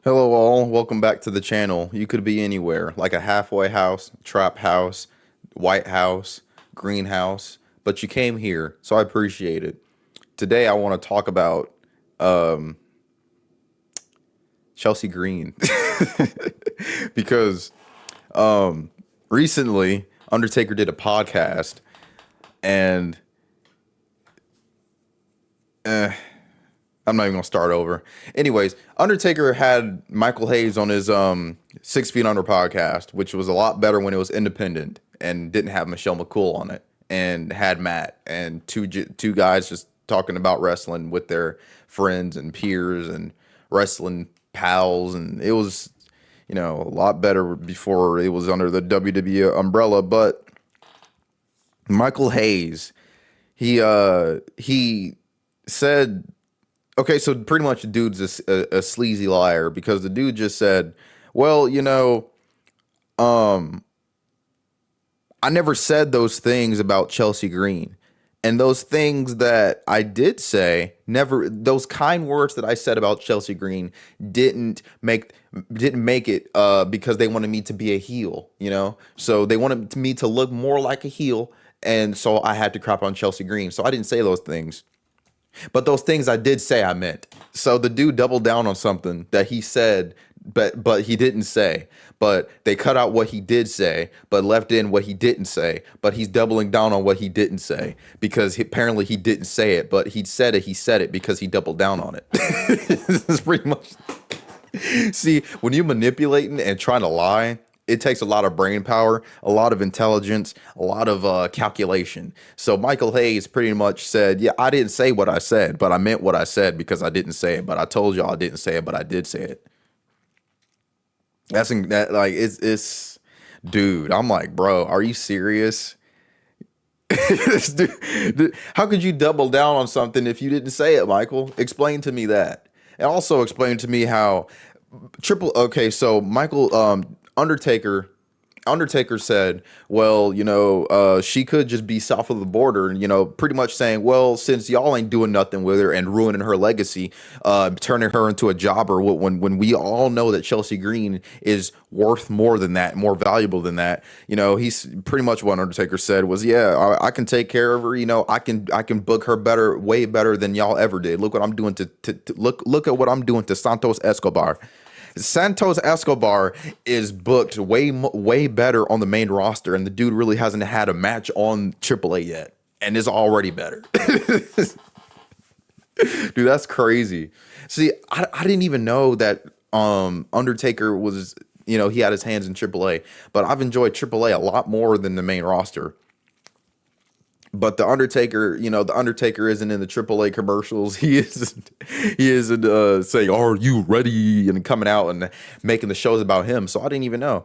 Hello all, welcome back to the channel. You could be anywhere, like a halfway house, trap house, white house, greenhouse, but you came here, so I appreciate it. Today I want to talk about um, Chelsea Green because recently Undertaker did a podcast and I'm not even gonna start over. Anyways, Undertaker had Michael Hayes on his 6 Feet Under podcast, which was a lot better when it was independent and didn't have Michelle McCool on it, and had Matt and two guys just talking about wrestling with their friends and peers and wrestling pals, and it was a lot better before it was under the WWE umbrella. But Michael Hayes, he said, okay, so pretty much the dude's a sleazy liar because the dude just said, well, I never said those things about Chelsea Green. And those things that I did say, never those kind words that I said about Chelsea Green didn't make didn't make it because they wanted me to be a heel. So they wanted me to look more like a heel, and so I had to crap on Chelsea Green. So I didn't say those things. But those things I did say I meant. So the dude doubled down on something that he said, but he didn't say. But they cut out what he did say, but left in what he didn't say. But he's doubling down on what he didn't say because apparently he didn't say it, but he said it. He said it because he doubled down on it. This is pretty much. See, when you're manipulating and trying to lie, it takes a lot of brain power, a lot of intelligence, a lot of calculation. So Michael Hayes pretty much said, "Yeah, I didn't say what I said, but I meant what I said because I didn't say it. But I told y'all I didn't say it, but I did say it." It's dude. I'm like, bro, are you serious? How could you double down on something if you didn't say it, Michael? Explain to me that, and also explain to me how triple. Okay, so Michael Undertaker said, well, she could just be south of the border, and pretty much saying, well, since y'all ain't doing nothing with her and ruining her legacy, turning her into a jobber, when we all know that Chelsea Green is worth more than that, more valuable than that. He's pretty much what Undertaker said was, yeah, I can take care of her. I can book her better, way better than y'all ever did. Look what I'm doing look at what I'm doing to Santos Escobar. Santos Escobar is booked way better on the main roster, and the dude really hasn't had a match on AAA yet, and is already better. Dude, that's crazy. See, I didn't even know that Undertaker was, he had his hands in AAA, but I've enjoyed AAA a lot more than the main roster. But the Undertaker isn't in the AAA commercials. He isn't saying, "Are you ready?" and coming out and making the shows about him. So I didn't even know.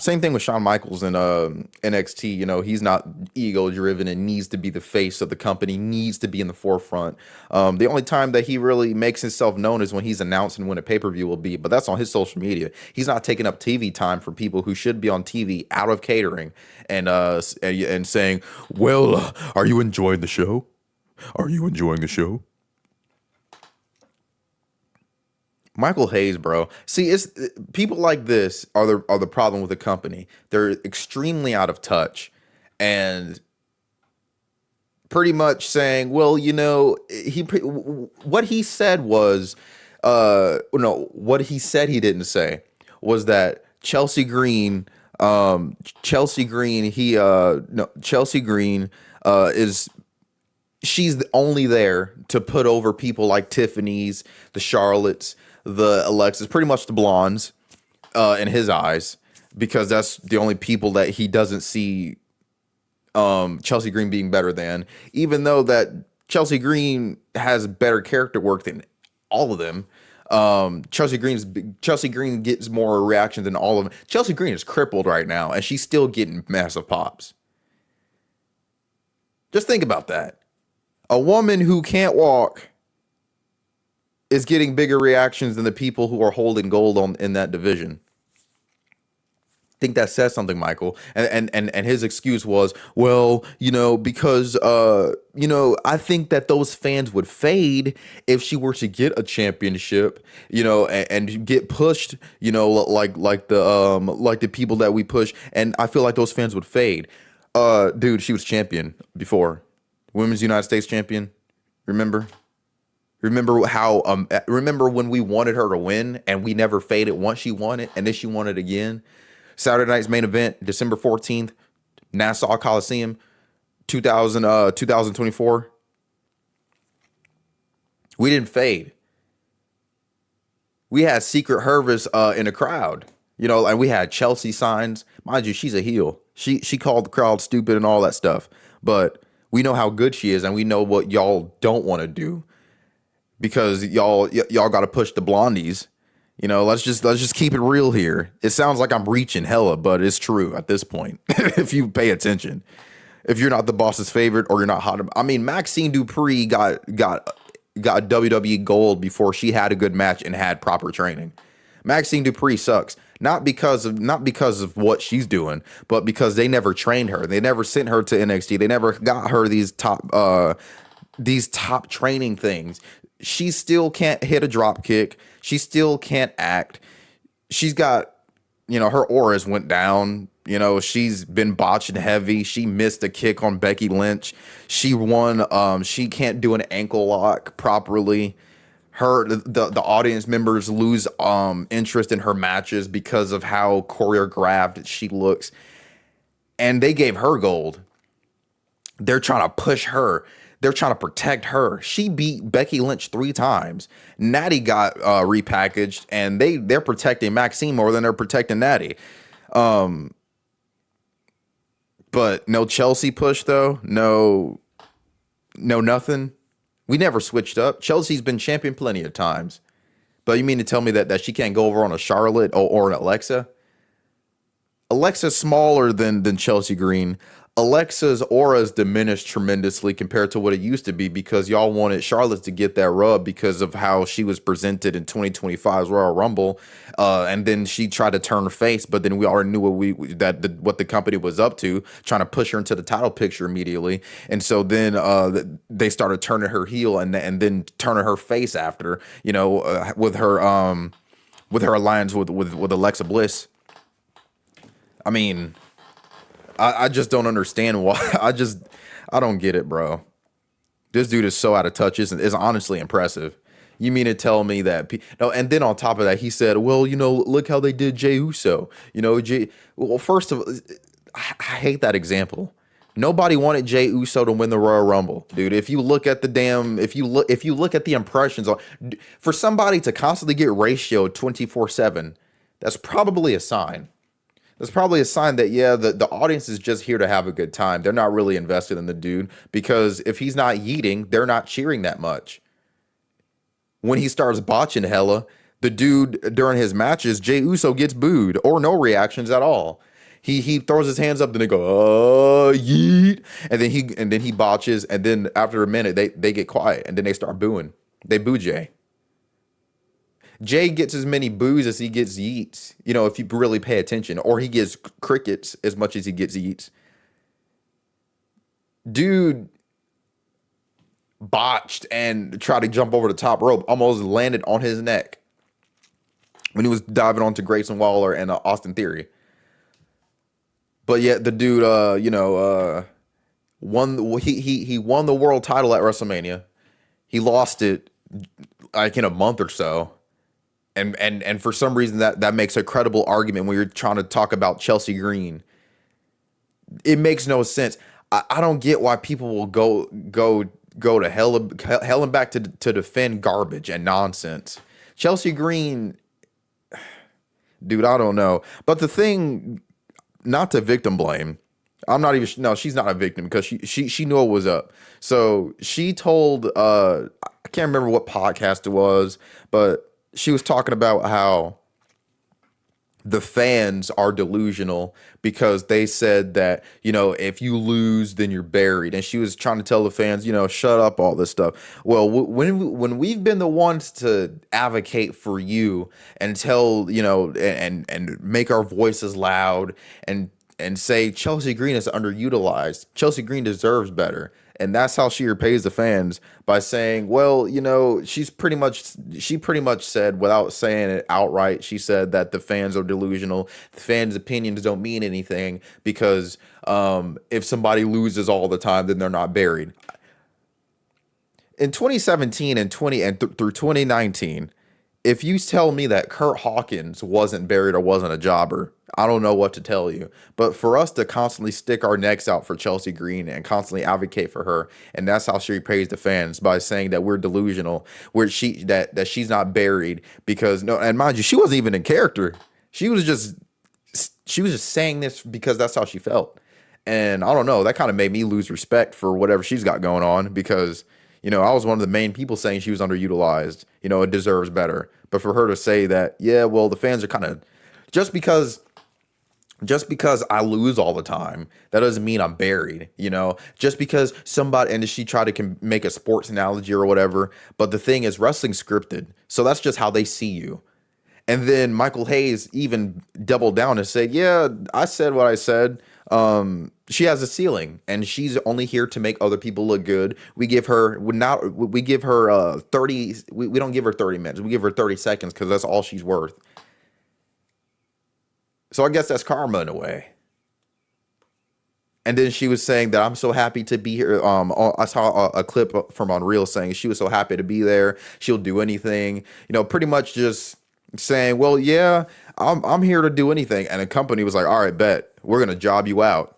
Same thing with Shawn Michaels in NXT. He's not ego driven and needs to be the face of the company. Needs to be in the forefront. The only time that he really makes himself known is when he's announcing when a pay per view will be. But that's on his social media. He's not taking up TV time for people who should be on TV out of catering and saying, "Well, are you enjoying the show? Are you enjoying the show?" Michael Hayes, bro. See, it's people like this are the problem with the company. They're extremely out of touch and pretty much saying, well, what he said was, no, what he said he didn't say was that Chelsea Green, he no Chelsea Green is she's only there to put over people like Tiffany's, the Charlottes, the Alexis, pretty much the blondes, in his eyes, because that's the only people that he doesn't see Chelsea Green being better than, even though that Chelsea Green has better character work than all of them. Chelsea Green gets more reaction than all of them. Chelsea Green is crippled right now, and she's still getting massive pops. Just think about that. A woman who can't walk is getting bigger reactions than the people who are holding gold in that division. Think that says something, Michael. And his excuse was, well, because I think that those fans would fade if she were to get a championship, and get pushed, like the people that we push, and I feel like those fans would fade. Dude, she was champion before. Women's United States champion. Remember? Remember when we wanted her to win and we never faded once she won it and then she won it again? Saturday night's main event, December 14th, Nassau Coliseum, 2024. We didn't fade. We had Secret Hervis in the crowd, and we had Chelsea signs. Mind you, she's a heel. She called the crowd stupid and all that stuff. But we know how good she is, and we know what y'all don't want to do because y'all got to push the blondies. Let's just keep it real here. It sounds like I'm reaching hella, but it's true at this point. If you pay attention, if you're not the boss's favorite or you're not hot, I mean, Maxine Dupree got WWE gold before she had a good match and had proper training. Maxine Dupree sucks, not because of what she's doing, but because they never trained her. They never sent her to NXT. They never got her these top training things. She still can't hit a drop kick. She still can't act. She's got, her auras went down. She's been botching heavy. She missed a kick on Becky Lynch. She won. She can't do an ankle lock properly. The audience members lose interest in her matches because of how choreographed she looks. And they gave her gold. They're trying to push her. They're trying to protect her. She beat Becky Lynch 3 times. Natty got repackaged, and they're protecting Maxine more than they're protecting Natty. But no Chelsea push though. No nothing. We never switched up. Chelsea's been champion plenty of times. But you mean to tell me that she can't go over on a Charlotte or an Alexa? Alexa's smaller than Chelsea Green. Alexa's aura is diminished tremendously compared to what it used to be because y'all wanted Charlotte to get that rub because of how she was presented in 2025's Royal Rumble, and then she tried to turn her face, but then we already knew what the company was up to, trying to push her into the title picture immediately, and so then they started turning her heel and then turning her face after, with her alliance with Alexa Bliss. I mean, I just don't understand why. I don't get it, bro. This dude is so out of touch. It's honestly impressive. You mean to tell me that? No, and then on top of that, he said, well, look how they did Jey Uso. Well, first of all, I hate that example. Nobody wanted Jey Uso to win the Royal Rumble, dude. If you look at if you look at the impressions, for somebody to constantly get ratioed 24/7, that's probably a sign. That's probably a sign that, the audience is just here to have a good time. They're not really invested in the dude because if he's not yeeting, they're not cheering that much. When he starts botching hella, the dude during his matches, Jey Uso gets booed or no reactions at all. He throws his hands up, then they go, oh, yeet. And then he botches. And then after a minute, they get quiet and then they start booing. They boo Jey. Jay gets as many boos as he gets yeets, if you really pay attention, or he gets crickets as much as he gets yeets. Dude botched and tried to jump over the top rope, almost landed on his neck when he was diving onto Grayson Waller and Austin Theory. But yet the dude, won. He won the world title at WrestleMania. He lost it like in a month or so. And for some reason that makes a credible argument when you're trying to talk about Chelsea Green. It makes no sense. I don't get why people will go to hell and back to defend garbage and nonsense. Chelsea Green, dude, I don't know. But the thing, not to victim blame, she's not a victim because she knew what was up. So she told, I can't remember what podcast it was, but she was talking about how the fans are delusional because they said that, if you lose, then you're buried. And she was trying to tell the fans, shut up, all this stuff. Well, when we've been the ones to advocate for you and tell, and make our voices loud and say Chelsea Green is underutilized. Chelsea Green deserves better. And that's how she repays the fans by saying, well, she pretty much said, without saying it outright, she said that the fans are delusional. The fans' opinions don't mean anything because if somebody loses all the time, then they're not buried. In 2017 and through 2019, if you tell me that Kurt Hawkins wasn't buried or wasn't a jobber, I don't know what to tell you. But for us to constantly stick our necks out for Chelsea Green and constantly advocate for her, and that's how she repays the fans by saying that we're delusional, that she's not buried because no, and mind you, she wasn't even in character. She was just saying this because that's how she felt. And I don't know, that kind of made me lose respect for whatever she's got going on because, I was one of the main people saying she was underutilized. It deserves better. But for her to say that, yeah, well, the fans are kind of just because I lose all the time, that doesn't mean I'm buried, just because somebody, and she tried to make a sports analogy or whatever. But the thing is, wrestling's scripted. So that's just how they see you. And then Michael Hayes even doubled down and said, yeah, I said what I said. She has a ceiling and she's only here to make other people look good. We give her 30, we don't give her 30 minutes. We give her 30 seconds because that's all she's worth. So I guess that's karma in a way. And then she was saying that I'm so happy to be here. I saw a clip from Unreal saying she was so happy to be there. She'll do anything, pretty much just saying, well, yeah, I'm here to do anything. And the company was like, all right, bet we're going to job you out.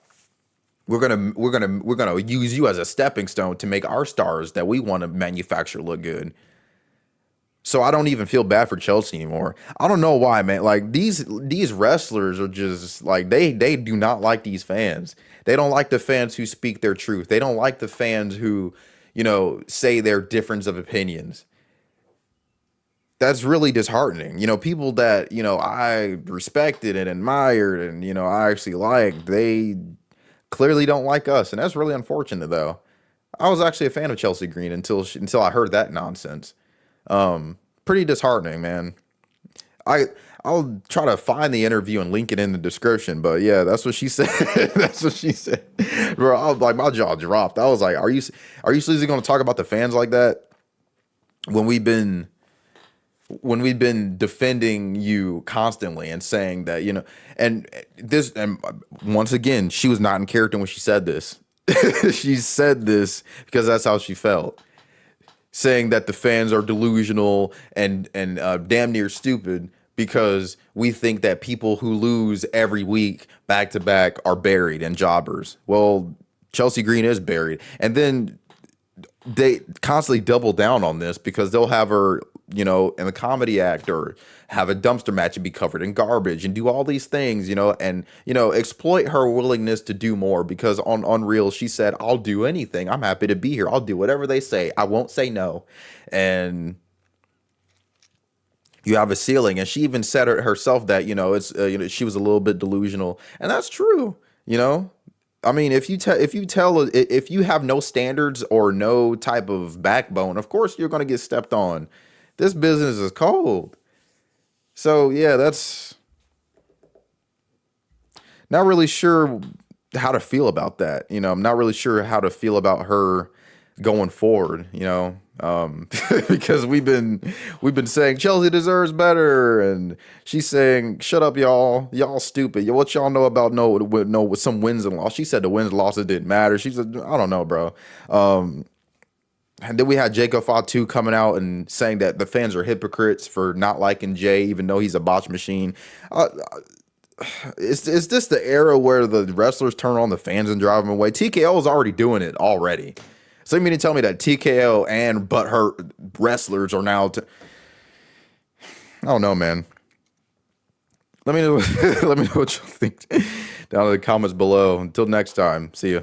We're gonna use you as a stepping stone to make our stars that we want to manufacture look good. So I don't even feel bad for Chelsea anymore. I don't know why, man. Like these wrestlers are just like they do not like these fans. They don't like the fans who speak their truth. They don't like the fans who, say their difference of opinions. That's really disheartening. People that, I respected and admired and, I actually liked, they clearly don't like us. And that's really unfortunate, though. I was actually a fan of Chelsea Green until I heard that nonsense. Pretty disheartening, man. I'll try to find the interview and link it in the description. But yeah, that's what she said. That's what she said. Bro, I was like, my jaw dropped. I was like, are you seriously going to talk about the fans like that when we've been defending you constantly and saying that, and once again, she was not in character when she said this. She said this because that's how she felt, saying that the fans are delusional and damn near stupid because we think that people who lose every week back to back are buried and jobbers. Well, Chelsea Green is buried. And then they constantly double down on this because they'll have her, in the comedy act or have a dumpster match and be covered in garbage and do all these things, and, exploit her willingness to do more because on Unreal, she said, I'll do anything. I'm happy to be here. I'll do whatever they say. I won't say no. And you have a ceiling. And she even said it herself that, she was a little bit delusional. And that's true, I mean, if you have no standards or no type of backbone, of course you're going to get stepped on. This business is cold. So yeah, that's not really sure how to feel about that. I'm not really sure how to feel about her going forward, because we've been saying Chelsea deserves better, and she's saying, shut up, y'all stupid. What y'all know about with some wins and losses? She said the wins and losses didn't matter. She said, I don't know, bro. And then we had Jacob Fatu coming out and saying that the fans are hypocrites for not liking Jay, even though he's a botch machine. Is this the era where the wrestlers turn on the fans and drive them away? TKO is already doing it already. So you mean to tell me that TKO and butthurt wrestlers are now? I don't know, man. Let me know. Let me know what you think down in the comments below. Until next time, see ya.